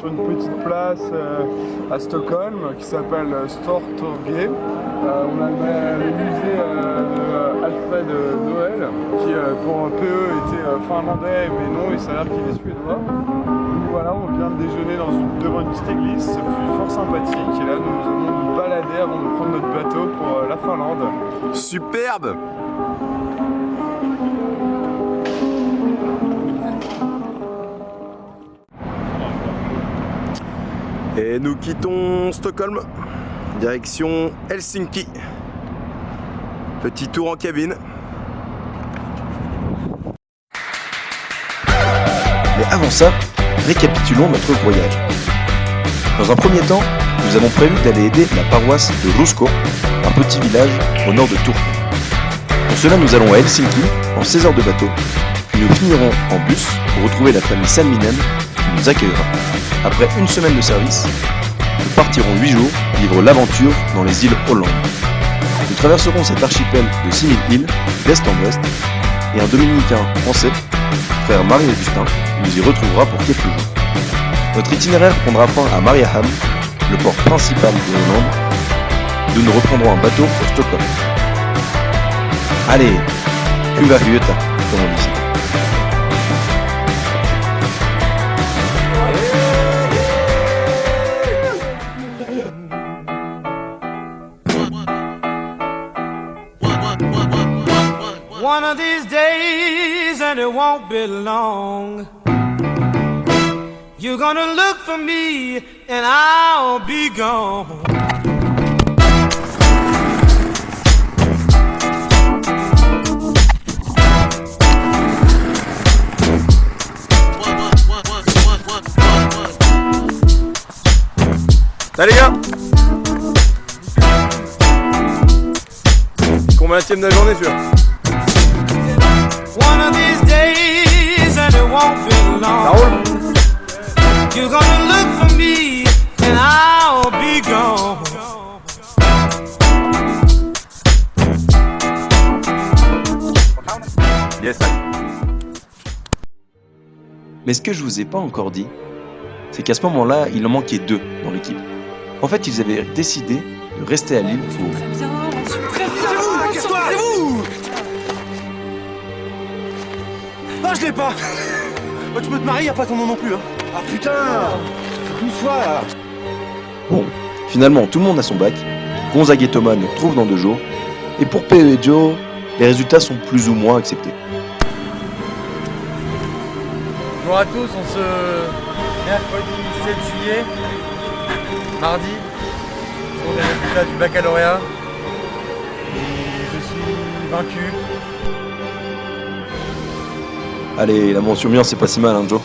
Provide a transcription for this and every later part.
sur une petite place à Stockholm qui s'appelle Stortorget. On a le musée de Alfred Nobel qui pour PE était finlandais, mais non, il s'avère qu'il est suédois. Donc voilà, on vient de déjeuner devant une petite église, ce fut fort sympathique. Et là, nous allons nous balader avant de prendre notre bateau pour la Finlande. Superbe! Et nous quittons Stockholm, direction Helsinki. Petit tour en cabine. Mais avant ça, récapitulons notre voyage. Dans un premier temps, nous avons prévu d'aller aider la paroisse de Rusko, un petit village au nord de Turku. Pour cela, nous allons à Helsinki en 16 heures de bateau, puis nous finirons en bus pour retrouver la famille Salminen qui nous accueillera. Après une semaine de service, nous partirons 8 jours vivre l'aventure dans les îles Åland. Nous traverserons cet archipel de 6000 îles d'est en ouest et un dominicain français, frère Marie-Augustin, nous y retrouvera pour quelques jours. Notre itinéraire prendra fin à Mariehamn, le port principal de Hollande, d'où nous reprendrons un bateau pour Stockholm. Allez, hyvää yötä, comme on dit ici. One of these days, and it won't be long, you're gonna look for me, and I'll be gone. Salut les gars! Combienième de la journée celui-là? One of these days, and it won't be long, Ça roule? you're gonna look for me, and I'll be gone. Yes. Mais ce que je vous ai pas encore dit, c'est qu'à ce moment-là, il en manquait 2 dans l'équipe. En fait, ils avaient décidé de rester à l'île pour... Casse-toi! C'est vous! Non, je l'ai pas! Oh, tu peux te marier, y'a pas ton nom non plus, hein! Ah putain! Douce-toi là! Bon, finalement, tout le monde a son bac. Gonzague et Thomas nous retrouvent dans 2 jours. Et pour PE et Joe, les résultats sont plus ou moins acceptés. Bonjour à tous, on se mercredi 7 juillet, mardi, sur les résultats du baccalauréat. Et je suis vaincu. Allez, la mention bien, c'est pas si mal, hein, Joe.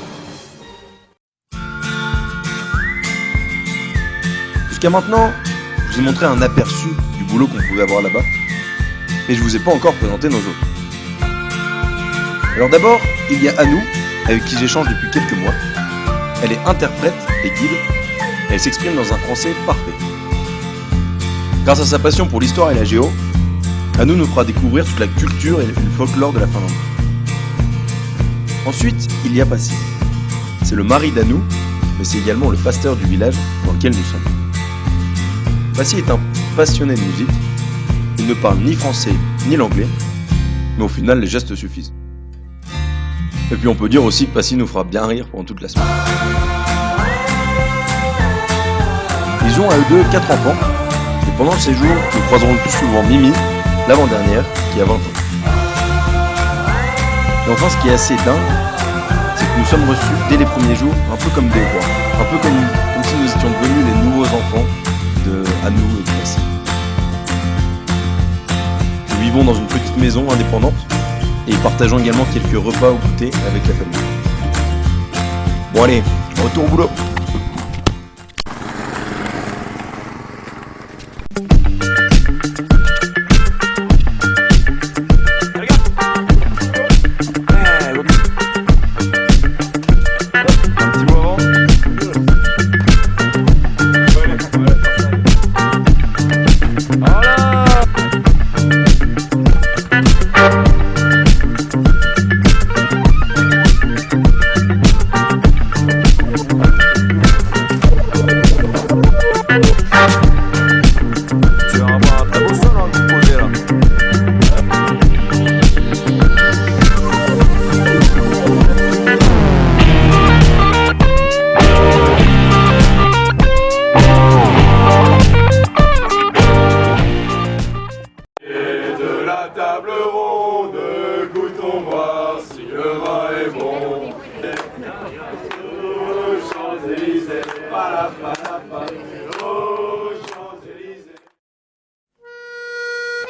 Jusqu'à maintenant, je vous ai montré un aperçu du boulot qu'on pouvait avoir là-bas, mais je vous ai pas encore présenté nos autres. Alors d'abord, il y a Anou, avec qui j'échange depuis quelques mois. Elle est interprète et guide, et elle s'exprime dans un français parfait. Grâce à sa passion pour l'histoire et la géo, Anou nous fera découvrir toute la culture et le folklore de la Finlande. Ensuite, il y a Pasi. C'est le mari d'Anou, mais c'est également le pasteur du village dans lequel nous sommes. Pasi est un passionné de musique. Il ne parle ni français ni l'anglais, mais au final, les gestes suffisent. Et puis on peut dire aussi que Pasi nous fera bien rire pendant toute la semaine. Ils ont à eux deux 4 enfants, et pendant le séjour, nous croiserons le plus souvent Mimi, l'avant-dernière, qui a 20 ans. Et enfin, ce qui est assez dingue, c'est que nous sommes reçus dès les premiers jours, un peu comme des rois, un peu comme si nous étions devenus les nouveaux enfants de Anou et de Pasi. Nous vivons dans une petite maison indépendante, et partageons également quelques repas au goûter avec la famille. Bon allez, retour au boulot.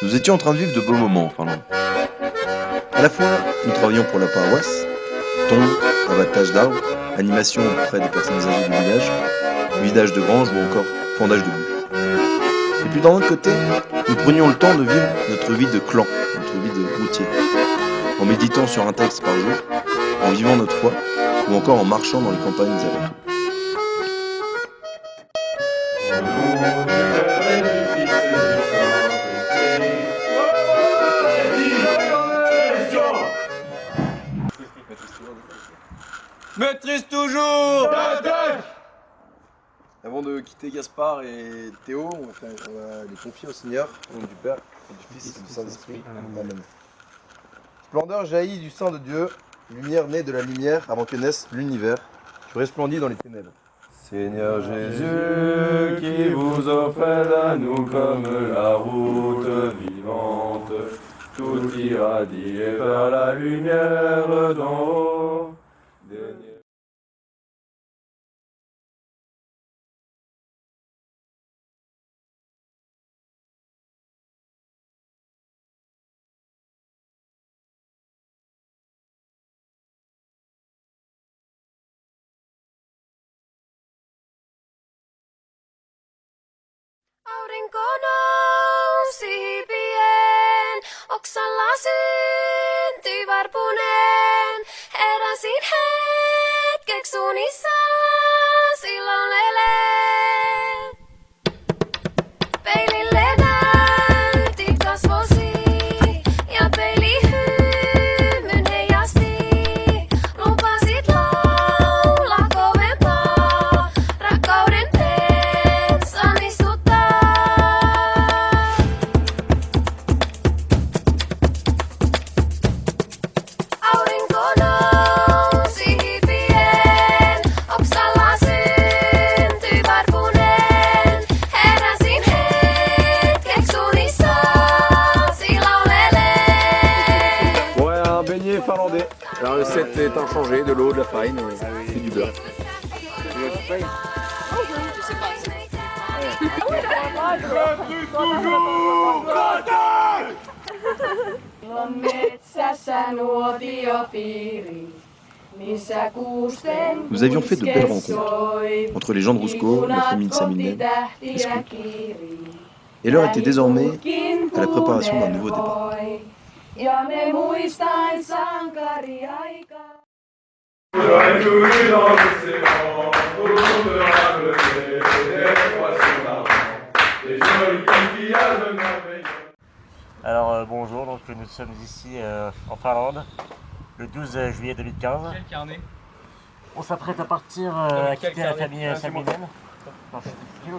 Nous étions en train de vivre de beaux moments en Finlande. À la fois, nous travaillions pour la paroisse, dons, abattage d'arbres, animation auprès des personnes âgées du village, vidage de granges ou encore fondage de bûches. Et puis d'un autre côté, nous prenions le temps de vivre notre vie de clan, notre vie de routier, en méditant sur un texte par jour, en vivant notre foi ou encore en marchant dans les campagnes alentours. Maîtrise toujours. Avant de quitter Gaspard et Théo, on va les confier au Seigneur, au nom du Père, et du Fils et du Saint-Esprit. Amen. Splendeur jaillit du sein de Dieu, lumière née de la lumière avant que naisse l'univers. Tu resplendis dans les ténèbres. Seigneur Jésus, qui vous offre à nous comme la route vivante, tout irradié par la lumière d'en haut. Aurinko nousi hiipien, oksalla syntyi varpunen. Heräsin hetkeksi unissa, silloin elen. Peilille näytti kasvosi, ja peili hymyn heijasti. Lupasit laulaa kovempaa, rakkauden pensaan istuttaa. Aurinko nousi hiipien, oksalla syntyi varpunen. Heräsin hetkeksi unissa, silloin elen. Ouais, un beignet finlandais. La recette est inchangée, de l'eau, de la farine et du beurre. On metsässä nuotiopiiri, missä kuusten Nous avions fait de belles puske rencontres soi. entre les gens de Rusko, la famille de Salminen, les Tähtiä scouts. kiiri. Et l'heure était désormais Lähikuutkin à la préparation d'un nouveau départ. punervoi, ja ne muistain sankariaikaa. Alors bonjour, donc nous sommes ici en Finlande, le 12 juillet 2015. Quel carnet? On s'apprête à partir mais à quel quitter la carnet? famille Ah, c'est moi. Salminen. Non,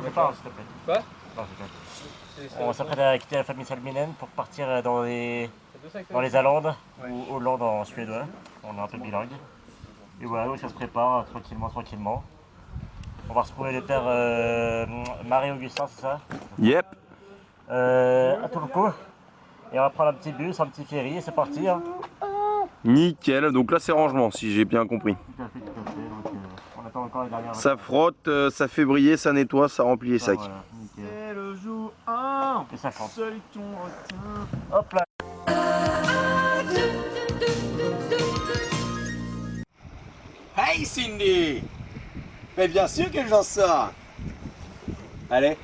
je parle s'il te plaît. Quoi? Non, je rigole. On s'apprête à quitter la famille Salminen pour partir dans les Ålandes ou Hollande en suédois. On est un peu bilingue. Et voilà, donc ça se prépare tranquillement. On va retrouver le père Marie-Augustin, c'est ça? Yep. À Turku. Et on va prendre un petit bus, un petit ferry et c'est parti. Hein. Nickel. Donc là, c'est rangement, si j'ai bien compris. Tout à fait. Donc, on attend encore les dernières. Ça frotte, ça fait briller, ça nettoie, ça remplit les sacs. Voilà, nickel. C'est le jour 1. Et ça chante. Seul ton retient. Hop là. Hey Cindy! Mais bien sûr que j'en sors! Allez,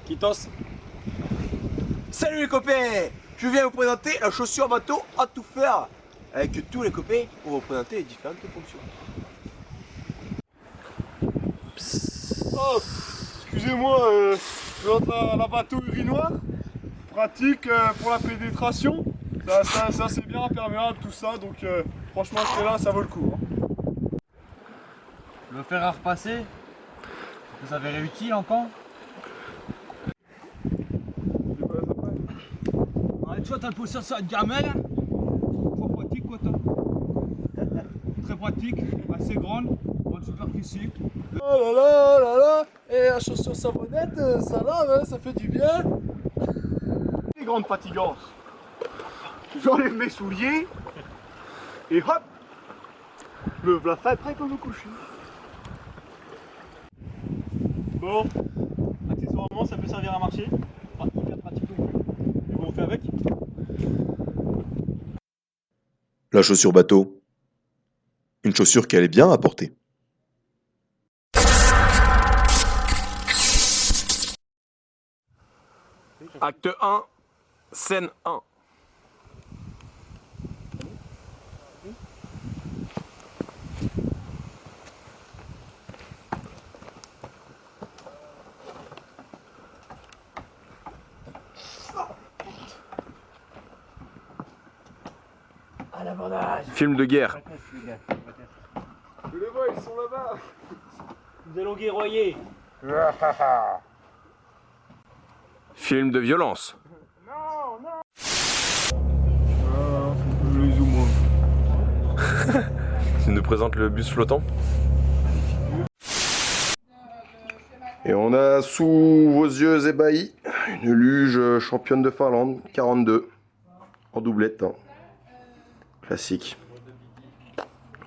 Kitos! Salut les copains! Je viens vous présenter la chaussure bateau à tout faire! Avec tous les copains pour vous présenter les différentes fonctions. Oh, excusez-moi, je rentre à la bateau urinoir. Pratique pour la pénétration. Ça c'est bien imperméable tout ça, donc franchement c'est là, ça vaut le coup. Hein. Le fer à repasser, ça s'avérait utile encore. Ouais, tu vois, t'as le pousseur sur une gamelle. Trop pratique quoi, toi. Très pratique, assez grande, bonne superficie. Oh là là, et la chaussure savonnette, ça lave, hein, ça fait du bien. Les grandes fatigances. J'enlève mes souliers et hop, le voilà fait prêt pour me coucher. Bon, Accessoirement, ça peut servir à marcher. Pas hyper pratique non plus. fait avec. La chaussure bateau. Une chaussure qui allait bien à porter. Acte 1, scène 1. À l'abordage. Film de guerre. Je les vois, ils sont là-bas. Nous allons guerroyer. Film de violence. Les zoom. Tu nous présentes le bus flottant. Et on a sous vos yeux ébahis une luge championne de Finlande, 42, en doublette. Hein. Classique.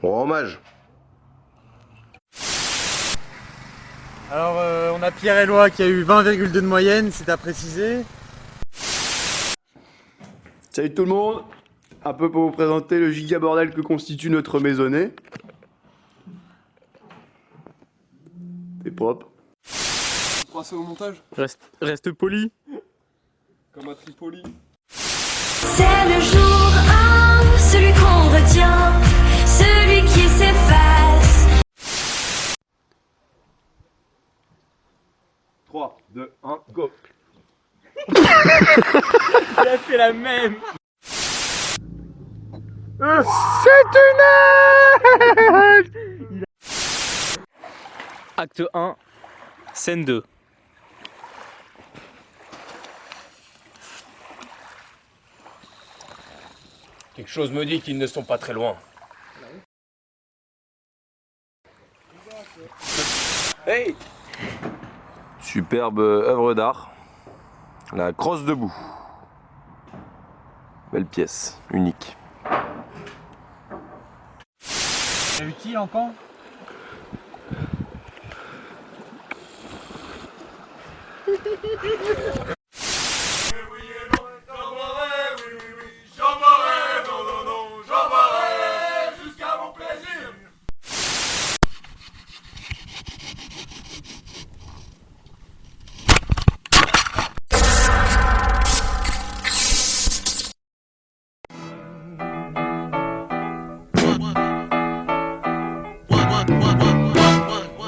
On rend hommage. Alors on a Pierre Eloi qui a eu 20,2 de moyenne, c'est à préciser. Salut tout le monde. Un peu pour vous présenter le giga bordel que constitue notre maisonnée. C'est propre. Passer au montage. Reste poli. Comme à Tripoli. C'est le jour 1, celui qu'on retient, celui qui s'efface. 3, 2, 1, go. Il a fait la même. Acte 1, scène 2. Quelque chose me dit qu'ils ne sont pas très loin. Hey! Superbe œuvre d'art. La crosse debout. Belle pièce, unique. C'est utile encore.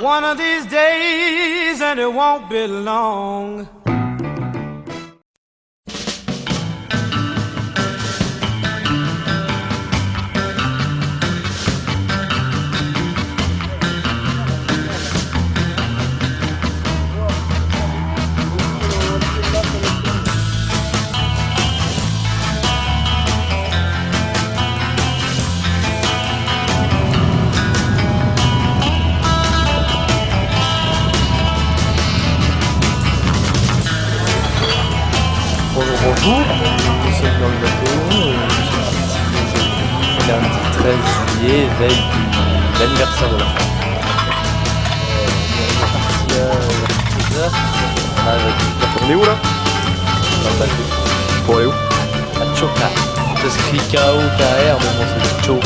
One of these days, and it won't be long. Bonjour, nous sommes dans le bateau, lundi 13 juillet, veille de l'anniversaire de la France. On est parti à 13h, On est où là? dans le bateau, Pour aller où? à Choka. Ça s'écrit K-O-K-R, mais bon c'est Cho.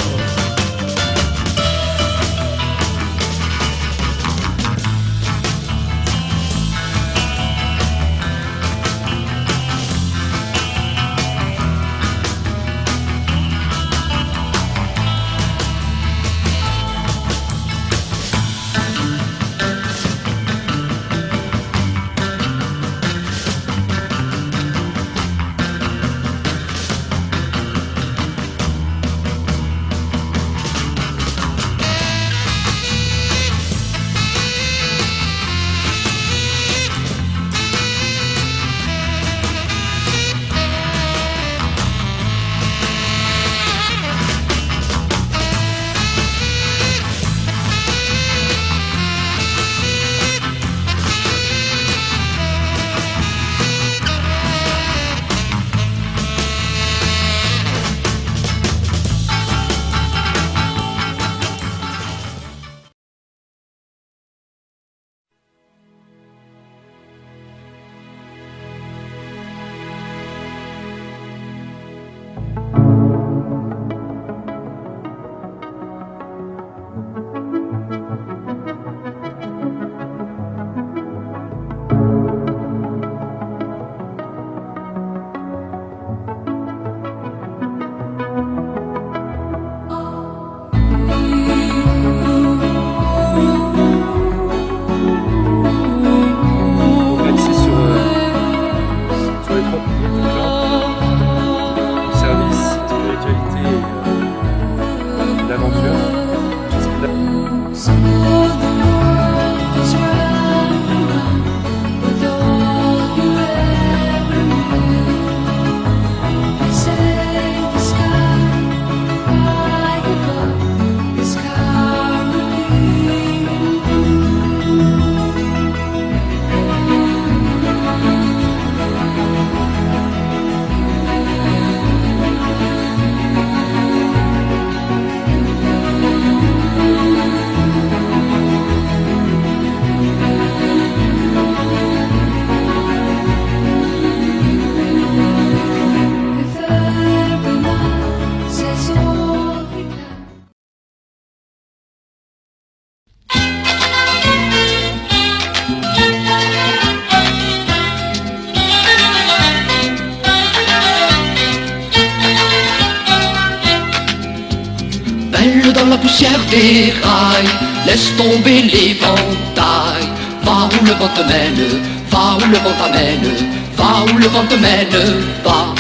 Belle dans la poussière des rails, laisse tomber l'éventail. Va où le vent te mène, va où le vent t'amène, va où le vent te mène, va.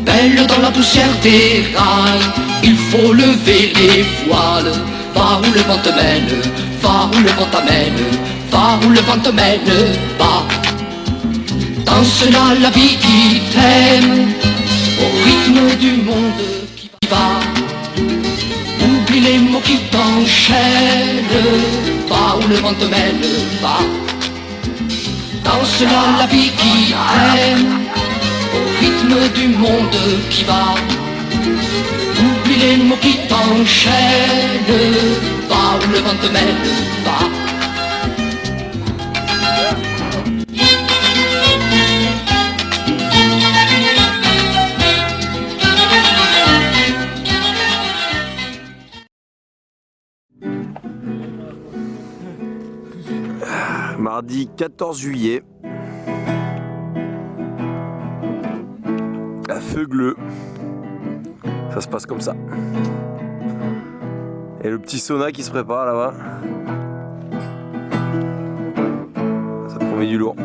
Belle dans la poussière des rails, il faut lever les voiles. Va où le vent te mène, va où le vent t'amène, va où le vent te mène, va. Danse là la vie qui t'aime, au rythme du monde qui va. Oublie les mots qui t'enchaînent, va où le vent te mène, va. Danse là la vie qui t'aime, au rythme du monde qui va. Oublie les mots qui t'enchaînent, va où le vent te mène, va. Mardi 14 juillet, à Feugleux, ça se passe comme ça. Et le petit sauna qui se prépare là-bas, ça promet du lourd.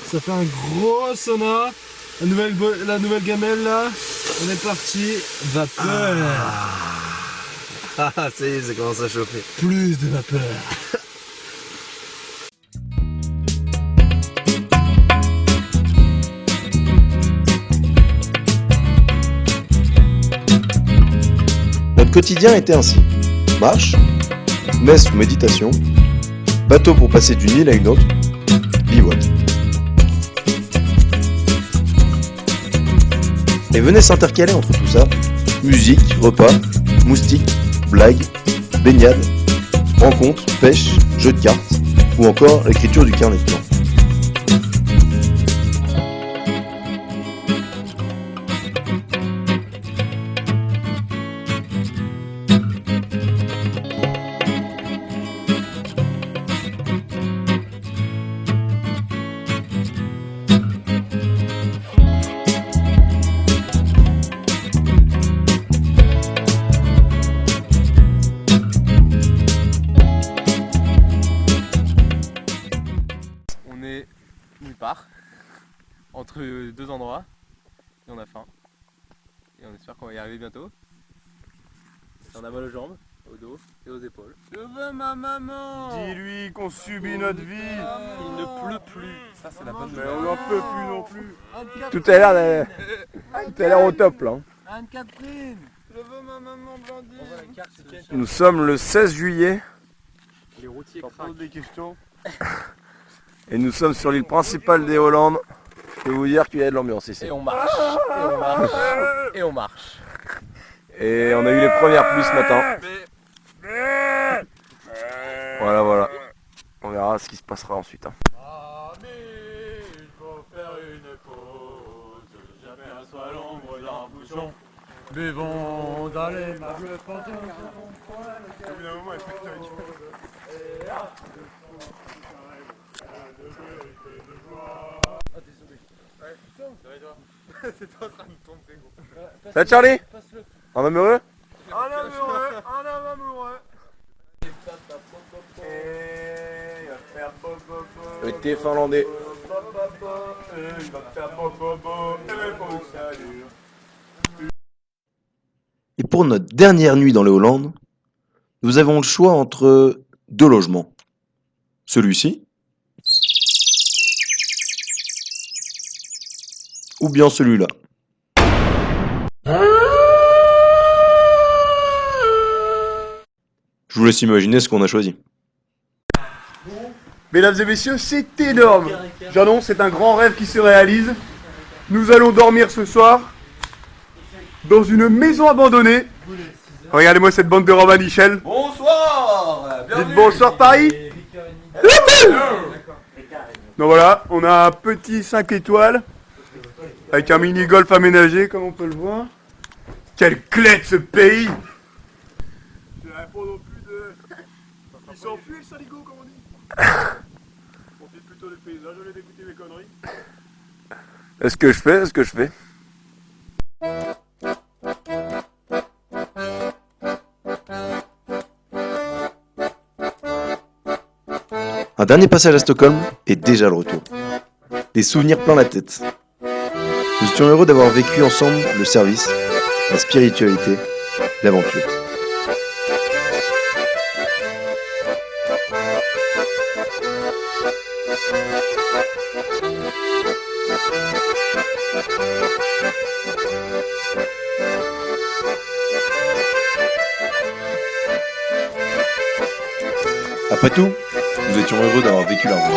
Ça fait un gros sauna. La nouvelle gamelle là, on est parti. Vapeur. Ah, ça y est, ça commence à chauffer. Plus de vapeur. Notre quotidien était ainsi. Marche, messe ou méditation, bateau pour passer d'une île à une autre, bivouac. Et venait s'intercaler entre tout ça, musique, repas, moustiques, blagues, baignades, rencontres, pêche, jeux de cartes, ou encore l'écriture du carnet de plan. Entre deux endroits et on a faim et on espère qu'on va y arriver bientôt. Et on a mal aux jambes, au dos et aux épaules. Je veux ma maman. Dis-lui qu'on subit notre vie. Il ne pleut plus. Ça c'est la bonne Mais nouvelle. on n'en peut plus non plus. Tout a l'air au top là. Anne-Catherine, je veux ma maman Blandine. Nous sommes le 16 juillet Les routiers Pose des questions. et nous sommes sur l'île principale des Hollandes. Je peux vous dire qu'il y a de l'ambiance ici. Et on marche, et on marche, et on marche. Et on a eu les premières pluies ce matin. Voilà. On verra ce qui se passera ensuite. cochons. Buvons dans les meubles pantins. C'est en train de tomber, gros. Ça va, Charlie? Un homme heureux? Un homme amoureux. Le thé finlandais. Et pour notre dernière nuit dans les Hollandes, nous avons le choix entre deux logements. Celui-ci, ou bien celui-là. Je vous laisse imaginer ce qu'on a choisi. Mesdames et messieurs, c'est énorme. J'annonce, c'est un grand rêve qui se réalise. Nous allons dormir ce soir dans une maison abandonnée. Regardez-moi cette bande de Romanichel. Bonsoir. Dites bonsoir Paris. Donc voilà, on a un petit 5 étoiles avec un mini-golf aménagé comme on peut le voir. Quelle clé de ce pays. Je ne réponds non plus de... Il s'enfuit le saligo comme on dit. On profite plutôt du paysage, au lieu d'écouter mes conneries. Est-ce que je fais? Est-ce que je fais? Un dernier passage à Stockholm et déjà le retour. Des souvenirs plein la tête. Nous étions heureux d'avoir vécu ensemble le service, la spiritualité, l'aventure. Après tout, nous étions heureux d'avoir vécu la route.